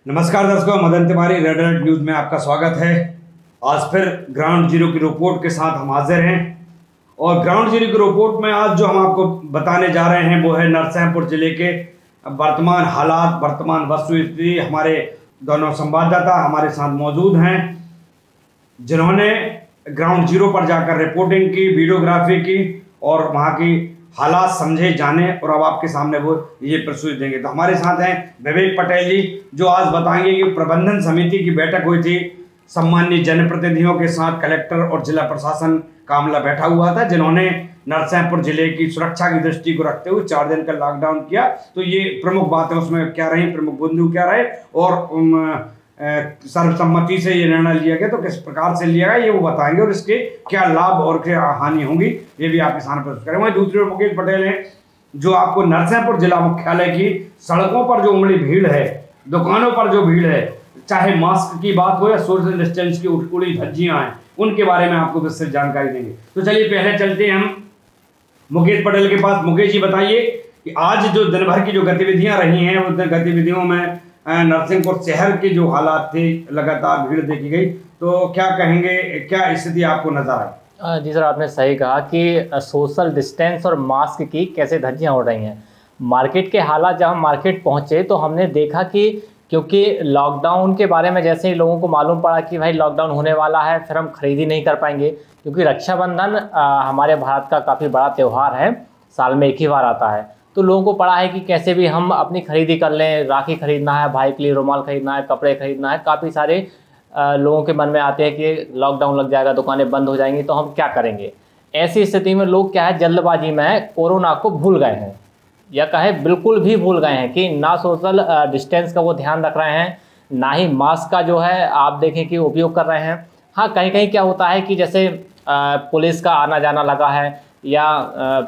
नमस्कार दर्शकों, Madan Tiwari red alert news में आपका स्वागत है। आज फिर ग्राउंड जीरो की रिपोर्ट के साथ हम हाजिर हैं और ग्राउंड जीरो की रिपोर्ट में आज जो हम आपको बताने जा रहे हैं वो है नरसिंहपुर जिले के वर्तमान हालात, वर्तमान वस्तुस्थिति। हमारे दोनों संवाददाता हमारे साथ मौजूद हैं जिन्होंने ग्राउंड जीरो पर जाकर रिपोर्टिंग की, वीडियोग्राफी की और वहाँ की हालात समझे जाने और अब आपके सामने वो ये प्रस्तुति देंगे। तो हमारे साथ हैं विवेक पटेल जी जो आज बताएंगे कि प्रबंधन समिति की बैठक हुई थी, सम्मानित जनप्रतिनिधियों के साथ कलेक्टर और जिला प्रशासन का अमला बैठा हुआ था, जिन्होंने नरसिंहपुर जिले की सुरक्षा की दृष्टि को रखते हुए 4 दिन का लॉकडाउन किया। तो ये प्रमुख बातें उसमें क्या रही, प्रमुख बिंदु क्या रहे और सर्वसम्मति से ये निर्णय लिया गया तो किस प्रकार से लिया गया ये वो बताएंगे और इसके क्या लाभ और क्या हानि होंगी ये भी आपके सामने प्रस्तुत करेंगे। दूसरी ओर मुकेश पटेल हैं जो आपको नरसिंहपुर जिला मुख्यालय की सड़कों पर जो उमड़ी भीड़ है, दुकानों पर जो भीड़ है, चाहे मास्क की बात हो या सोशल डिस्टेंस की उड़ी धज्जियां हैं, उनके बारे में आपको विस्तृत जानकारी देंगे। तो चलिए पहले चलते हैं हम मुकेश पटेल के पास। मुकेश जी बताइए कि आज जो दिन भर की जो गतिविधियां रही हैं उन गतिविधियों में नरसिंहपुर शहर के जो हालात थे, लगातार भीड़ देखी गई, तो क्या कहेंगे, क्या स्थिति आपको नजर आई? जी सर, आपने सही कहा कि सोशल डिस्टेंस और मास्क की कैसे धज्जियां उड़ रही हैं। मार्केट के हालात, जब हम मार्केट पहुंचे तो हमने देखा कि क्योंकि लॉकडाउन के बारे में जैसे ही लोगों को मालूम पड़ा कि भाई लॉकडाउन होने वाला है, फिर हम खरीदी नहीं कर पाएंगे क्योंकि रक्षाबंधन हमारे भारत का काफ़ी बड़ा त्यौहार है, साल में एक ही बार आता है। तो लोगों को पड़ा है कि कैसे भी हम अपनी खरीदी कर लें, राखी खरीदना है, भाई के लिए रुमाल खरीदना है, कपड़े खरीदना है। काफ़ी सारे लोगों के मन में आते हैं कि लॉकडाउन लग जाएगा, दुकानें बंद हो जाएंगी तो हम क्या करेंगे। ऐसी स्थिति में लोग क्या है, जल्दबाजी में कोरोना को भूल गए हैं या कहे बिल्कुल भी भूल गए हैं कि ना सोशल डिस्टेंस का वो ध्यान रख रहे हैं, ना ही मास्क का जो है आप देखें कि उपयोग कर रहे हैं। हाँ, कहीं कहीं क्या होता है कि जैसे पुलिस का आना जाना लगा है या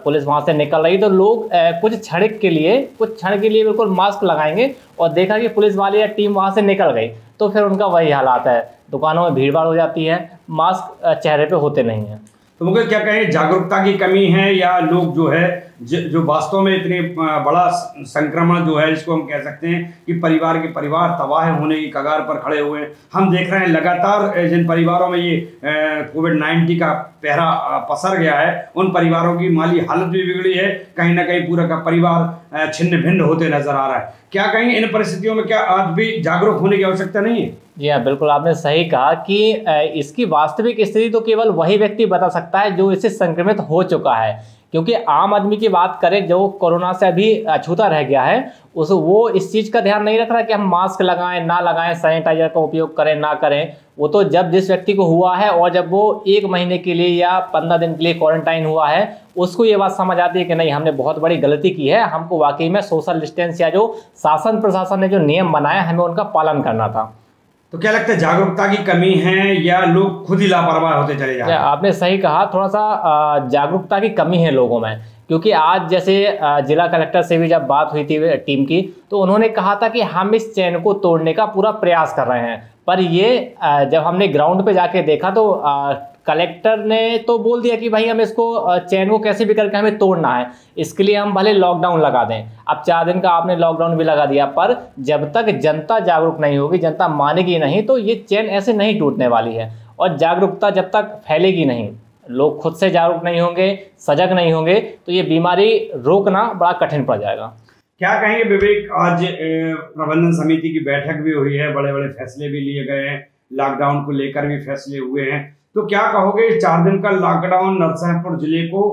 पुलिस वहाँ से निकल रही तो लोग कुछ क्षण के लिए बिल्कुल मास्क लगाएंगे और देखा कि पुलिस वाले या टीम वहाँ से निकल गई तो फिर उनका वही हालात है, दुकानों में भीड़ भाड़ हो जाती है, मास्क चेहरे पे होते नहीं हैं। तो मुझे क्या कहें, जागरूकता की कमी है या लोग जो है जो वास्तव में इतने बड़ा संक्रमण जो है इसको हम कह सकते हैं कि परिवार के परिवार तबाह होने की कगार पर खड़े हुए हैं। हम देख रहे हैं लगातार जिन परिवारों में ये कोविड-19 का पहरा पसर गया है उन परिवारों की माली हालत भी बिगड़ी है, कहीं ना कहीं पूरा का परिवार छिन्न भिन्न होते नजर आ रहा है। क्या कहेंगे, इन परिस्थितियों में क्या आज भी जागरूक होने की आवश्यकता नहीं है? जी हाँ, बिल्कुल आपने सही कहा कि इसकी वास्तविक स्थिति तो केवल वही व्यक्ति बता सकता है जो इससे संक्रमित हो चुका है, क्योंकि आम आदमी की बात करें जो कोरोना से अभी अछूता रह गया है वो इस चीज़ का ध्यान नहीं रख रहा कि हम मास्क लगाएं ना लगाएं, सैनिटाइजर का उपयोग करें ना करें। वो तो जब जिस व्यक्ति को हुआ है और जब वो 1 महीने के लिए या 15 दिन के लिए क्वारंटाइन हुआ है उसको ये बात समझ आती है कि नहीं, हमने बहुत बड़ी गलती की है, हमको वाकई में सोशल डिस्टेंस या जो शासन प्रशासन ने जो नियम बनाए हमें उनका पालन करना था। तो क्या लगता है, जागरूकता की कमी है या लोग खुद ही लापरवाह होते चले जा रहे हैं? आपने सही कहा, थोड़ा सा जागरूकता की कमी है लोगों में, क्योंकि आज जैसे जिला कलेक्टर से भी जब बात हुई थी टीम की तो उन्होंने कहा था कि हम इस चेन को तोड़ने का पूरा प्रयास कर रहे हैं। पर ये जब हमने ग्राउंड पे जाके देखा तो कलेक्टर ने तो बोल दिया कि भाई हम इसको चेन को कैसे भी करके हमें तोड़ना है, इसके लिए हम भले लॉकडाउन लगा दें। अब 4 दिन का आपने लॉकडाउन भी लगा दिया, पर जब तक जनता जागरूक नहीं होगी, जनता मानेगी नहीं तो ये चेन ऐसे नहीं टूटने वाली है। और जागरूकता जब तक फैलेगी नहीं, लोग खुद से जागरूक नहीं होंगे, सजग नहीं होंगे तो ये बीमारी रोकना बड़ा कठिन पड़ जाएगा। क्या कहेंगे विवेक, आज प्रबंधन समिति की बैठक भी हुई है, बड़े बड़े फैसले भी लिए गए हैं, लॉकडाउन को लेकर भी फैसले हुए हैं, तो क्या कहोगे 4 दिन का लॉकडाउन नरसिंहपुर जिले को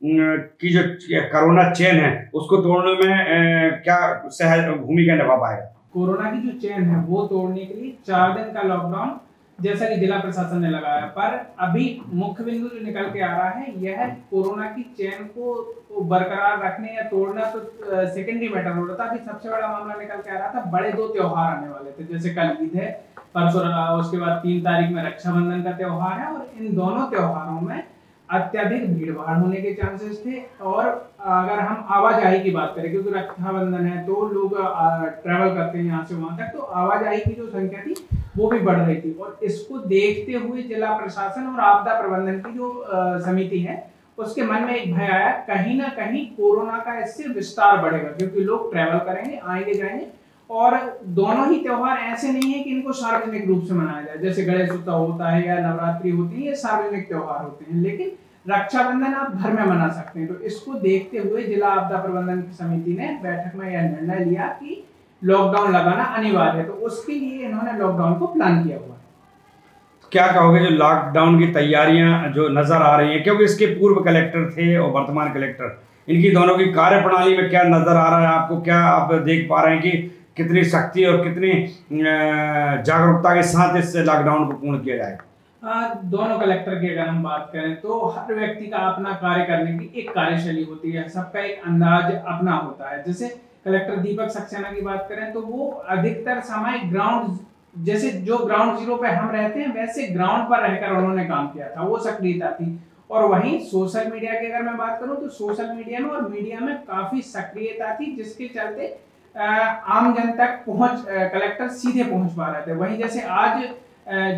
की जो कोरोना चेन है उसको तोड़ने में क्या सहज भूमिका निभा पाएगा? कोरोना की जो चेन है वो तोड़ने के लिए 4 दिन का लॉकडाउन जैसा कि जिला प्रशासन ने लगाया, पर अभी मुख्य बिंदु जो निकल के आ रहा है यह कोरोना की चेन को बरकरार रखने या तोड़ना तो सेकेंडरी मैटर हो रहा था। अभी सबसे बड़ा मामला निकल के आ रहा था, बड़े 2 त्योहार आने वाले थे, जैसे कल ईद है, परसों उसके बाद 3 तारीख में रक्षाबंधन का त्योहार है और इन दोनों त्योहारों में अत्यधिक भीड़ भाड़ होने के चांसेस थे। और अगर हम आवाजाही की बात करें, क्योंकि रक्षाबंधन है तो लोग ट्रैवल करते हैं यहाँ से वहां तक, तो आवाजाही की जो संख्या थी वो भी बढ़ रही थी। और इसको देखते हुए जिला प्रशासन और आपदा प्रबंधन की जो समिति है उसके मन में एक भय आया, कहीं ना कहीं कोरोना का इससे विस्तार बढ़ेगा, क्योंकि लोग ट्रैवल करेंगे, आएंगे जाएंगे और दोनों ही त्योहार ऐसे नहीं है कि इनको सार्वजनिक रूप से मनाया जाए, जैसे गणेश उत्सव होता है या नवरात्रि होती है, ये सार्वजनिक त्योहार होते हैं, लेकिन रक्षाबंधन आप घर में मना सकते हैं। तो इसको देखते हुए जिला आपदा प्रबंधन की समिति ने बैठक में यह निर्णय लिया कि लॉकडाउन लगाना अनिवार्य है, तो उसके लिए इन्होंने लॉकडाउन को प्लान किया हुआ है। क्या कहोगे जो लॉकडाउन की तैयारियां जो नजर आ रही हैं, क्योंकि इसके पूर्व कलेक्टर थे और वर्तमान कलेक्टर, इनकी दोनों की कार्यप्रणाली में क्या नजर आ रहा है आपको? क्या आप देख पा रहे हैं कि कितनी सख्ती और कितनी जागरूकता के साथ इस लॉकडाउन को पूर्ण किया जाएगा? दोनों कलेक्टर की अगर हम बात करें तो हर व्यक्ति का अपना कार्य करने की एक कार्यशैली होती है, सबका एक अंदाज अपना होता है। जैसे कलेक्टर दीपक सक्सेना की बात करें तो वो अधिकतर समय ग्राउंड, जैसे जो ग्राउंड जीरो पे हम रहते हैं वैसे ग्राउंड पर रहकर उन्होंने काम किया था, वो सक्रियता थी। और वहीं सोशल मीडिया की अगर मैं बात करूं तो सोशल मीडिया में और मीडिया में काफी सक्रियता थी, जिसके चलते आम जन तक पहुंच कलेक्टर सीधे पहुंच पा रहे थे। वहीं जैसे आज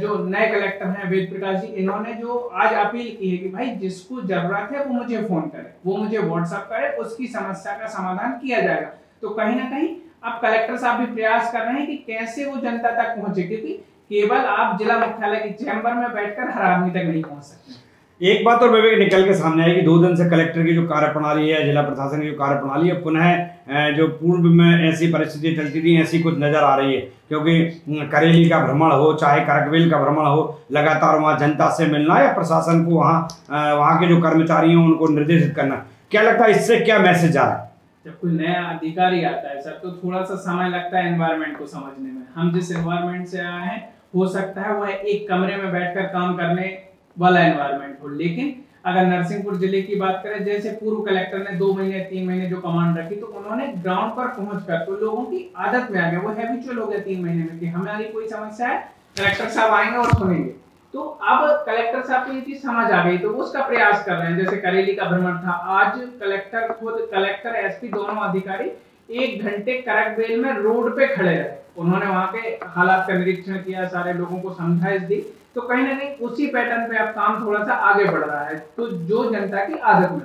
जो नए कलेक्टर हैं वेद प्रकाश जी, इन्होंने जो आज अपील की है कि भाई जिसको जरूरत है वो मुझे फोन करे, वो मुझे व्हाट्सएप करे, उसकी समस्या का समाधान किया जाएगा। तो कहीं ना कहीं अब कलेक्टर साहब भी प्रयास कर रहे हैं कि कैसे वो जनता तक पहुंचे, क्योंकि केवल आप जिला मुख्यालय की चैम्बर में बैठकर हर आदमी तक नहीं पहुंच सकते। एक बात और विवेक निकल के सामने आई कि 2 दिन से कलेक्टर की जो कार्यप्रणाली है, जिला प्रशासन की जो कार्यप्रणाली है, पुनः जो पूर्व में ऐसी परिस्थिति चलती थी ऐसी कुछ नजर आ रही है, क्योंकि करेली का भ्रमण हो चाहे करकवेल का भ्रमण हो, लगातार वहाँ जनता से मिलना या प्रशासन को वहाँ के जो कर्मचारी हैं उनको निर्देशित करना, क्या लगता है इससे क्या मैसेज आ रहा है? जब कोई नया अधिकारी आता है सर तो थोड़ा सा समय लगता है एनवायरनमेंट को समझने में। हम जिस एनवायरनमेंट से आए हैं हो सकता है वह एक कमरे में बैठकर काम करने वाला एनवायरनमेंट हो, लेकिन अगर नरसिंहपुर जिले की बात करें, जैसे पूर्व कलेक्टर ने 2 महीने 3 महीने जो कमांड रखी तो उन्होंने ग्राउंड पर पहुंचकर तो लोगों की आदत में आ गया, वो हैबिचुअल हो गया 3 महीने में कि हमारी कोई समस्या है कलेक्टर साहब आएंगे और सुनेंगे। तो अब कलेक्टर साहब को ये चीज समझ आ गई तो वो उसका प्रयास कर रहे हैं। जैसे करेली का भ्रमण था, आज कलेक्टर खुद, कलेक्टर एसपी दोनों अधिकारी 1 घंटे करकवेल में रोड पे खड़े रहे, उन्होंने वहां के हालात का निरीक्षण किया, सारे लोगों को समझाइश दी। तो कहीं ना कहीं उसी पैटर्न पे अब काम थोड़ा सा आगे बढ़ रहा है, तो जो जनता की आदत में।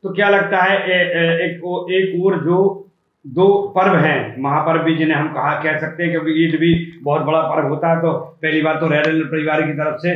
तो क्या लगता है एक और जो 2 पर्व हैं, महापर्व भी जिन्हें हम कह सकते हैं, क्योंकि ईद भी बहुत बड़ा पर्व होता है, तो पहली बात तो रेडल परिवार की तरफ से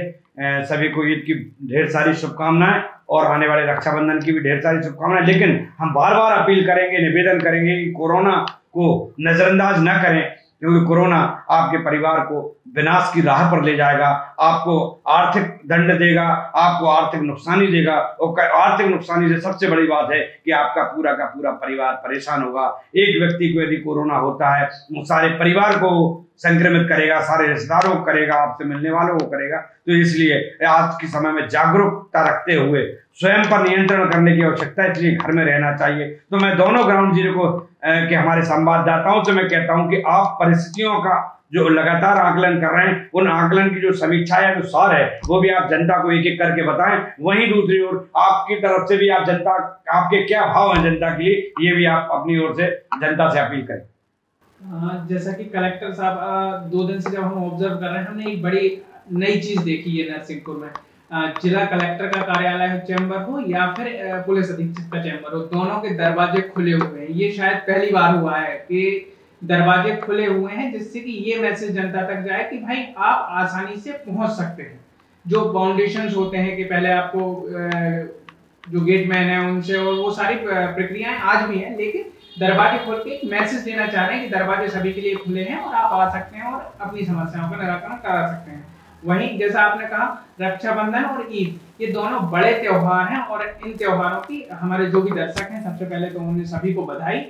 सभी को ईद की ढेर सारी शुभकामनाएं और आने वाले रक्षाबंधन की भी ढेर सारी शुभकामनाएं। लेकिन हम बार बार अपील करेंगे, निवेदन करेंगे कि कोरोना को नजरअंदाज न करें, क्योंकि कोरोना आपके परिवार को विनाश की राह पर ले जाएगा, आपको आर्थिक दंड देगा, आपको आर्थिक नुकसानी देगा, और आर्थिक नुकसानी से सबसे बड़ी बात है कि आपका पूरा का पूरा परिवार परेशान होगा। एक व्यक्ति को यदि कोरोना होता है वो सारे परिवार को संक्रमित करेगा, सारे रिश्तेदारों को करेगा, आपसे मिलने वालों को करेगा। तो इसलिए आज के समय में जागरूकता रखते हुए स्वयं पर नियंत्रण करने की आवश्यकता है, इसलिए घर में रहना चाहिए। तो मैं दोनों ग्राउंड जीरो को के हमारे संवाददाताओं से मैं कहता हूं कि आप परिस्थितियों का जो लगातार आकलन कर रहे हैं, उन आकलन की जो समीक्षा है, जो सार है, वो भी आप जनता को एक एक करके बताएं। वहीं दूसरी ओर आपकी तरफ से भी आप जनता, आपके क्या भाव हैं जनता के लिए, ये भी आप अपनी ओर से जनता से अपील करें। जैसा कि कलेक्टर साहब 2 दिन से जब हम ऑब्जर्व कर रहे हैं, हमने एक बड़ी नई चीज देखी है नरसिंहपुर में। जिला कलेक्टर का कार्यालय हो, चैम्बर हो, या फिर पुलिस अधीक्षक का चैम्बर हो, दोनों के दरवाजे खुले हुए हैं। ये शायद पहली बार हुआ है कि दरवाजे खुले हुए हैं, जिससे कि ये मैसेज जनता तक जाए कि भाई आप आसानी से पहुंच सकते हैं। जो बाउंडेशंस होते हैं कि पहले आपको जो गेटमैन है उनसे, और वो सारी प्रक्रियाएं आज भी हैं, लेकिन दरवाजे खोल के एक मैसेज देना चाह रहे हैं कि दरवाजे सभी के लिए खुले हैं और आप आ सकते हैं और अपनी समस्याओं का निराकरण करा सकते हैं। वहीं जैसा आपने कहा, रक्षाबंधन और ईद ये दोनों बड़े त्योहार हैं, और इन त्योहारों की हमारे जो भी दर्शक हैं, सबसे पहले तो उन्हें सभी को बधाई।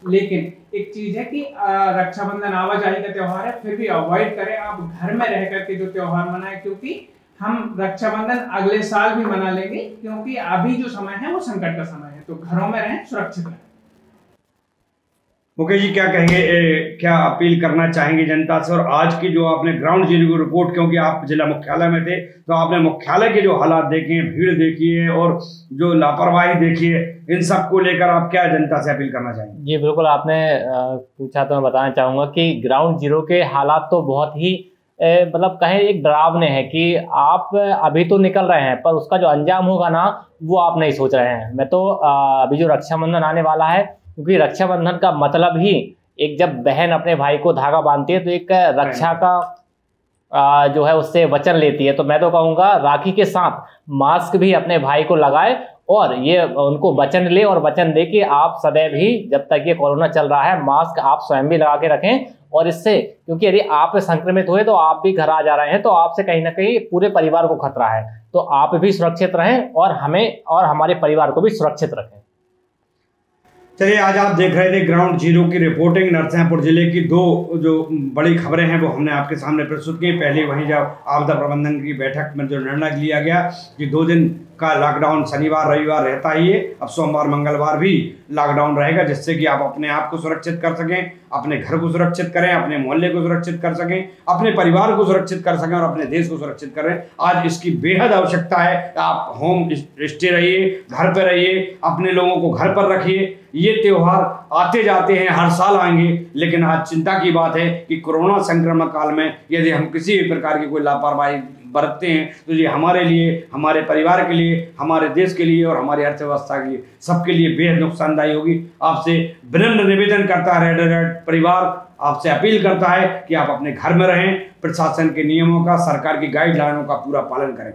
लेकिन एक चीज है कि रक्षाबंधन आवाजाही का त्योहार है, फिर भी अवॉइड करें, आप घर में रह करके जो त्योहार मनाएं, क्योंकि हम रक्षाबंधन अगले साल भी मना लेंगे, क्योंकि अभी जो समय है वो संकट का समय है। तो घरों में रहें, सुरक्षित रहें। मुकेश जी क्या कहेंगे, क्या अपील करना चाहेंगे जनता से? और आज की जो आपने ग्राउंड जीरो रिपोर्ट, क्योंकि आप जिला मुख्यालय में थे, तो आपने मुख्यालय के जो हालात देखे, भीड़ देखी है और जो लापरवाही देखी है, इन सब को लेकर आप क्या जनता से अपील करना चाहेंगे? जी बिल्कुल, आपने पूछा तो मैं बताना चाहूँगा कि ग्राउंड जीरो के हालात तो बहुत ही मतलब कहें एक डरावने हैं कि आप अभी तो निकल रहे हैं, पर उसका जो अंजाम होगा ना, वो आप नहीं सोच रहे हैं। मैं तो अभी जो रक्षाबंधन आने वाला है, क्योंकि रक्षाबंधन का मतलब ही एक जब बहन अपने भाई को धागा बांधती है तो एक रक्षा का जो है उससे वचन लेती है। तो मैं तो कहूँगा राखी के साथ मास्क भी अपने भाई को लगाए और ये उनको वचन ले और वचन दे कि आप सदैव ही जब तक ये कोरोना चल रहा है मास्क आप स्वयं भी लगा के रखें। और इससे क्योंकि यदि आप संक्रमित हुए तो आप भी घर आ जा रहे हैं तो आपसे कहीं ना कहीं पूरे परिवार को खतरा है। तो आप भी सुरक्षित रहें और हमें और हमारे परिवार को भी सुरक्षित रखें। चलिए, आज आप देख रहे थे ग्राउंड जीरो की रिपोर्टिंग। नरसिंहपुर जिले की दो जो बड़ी खबरें हैं वो हमने आपके सामने प्रस्तुत की। पहले वहीं जब आपदा प्रबंधन की बैठक में जो निर्णय लिया गया कि 2 दिन का लॉकडाउन शनिवार रविवार रहता ही है, अब सोमवार मंगलवार भी लॉकडाउन रहेगा, जिससे कि आप अपने आप को सुरक्षित कर सकें, अपने घर को सुरक्षित करें, अपने मोहल्ले को सुरक्षित कर सकें, अपने परिवार को सुरक्षित कर सकें और अपने देश को सुरक्षित करें। आज इसकी बेहद आवश्यकता है। आप होम स्टे रहिए, घर पर रहिए, अपने लोगों को घर पर रखिए। ये त्योहार आते जाते हैं, हर साल आएंगे, लेकिन आज चिंता की बात है कि कोरोना संक्रमण काल में यदि हम किसी भी प्रकार की कोई लापरवाही बरतते हैं तो ये हमारे लिए, हमारे परिवार के लिए, हमारे देश के लिए और हमारी अर्थव्यवस्था के लिए, सबके लिए बेहद नुकसानदायी होगी। आपसे विनम्र निवेदन करता है रेड अलर्ट परिवार, आपसे अपील करता है कि आप अपने घर में रहें, प्रशासन के नियमों का, सरकार की गाइडलाइनों का पूरा पालन करें।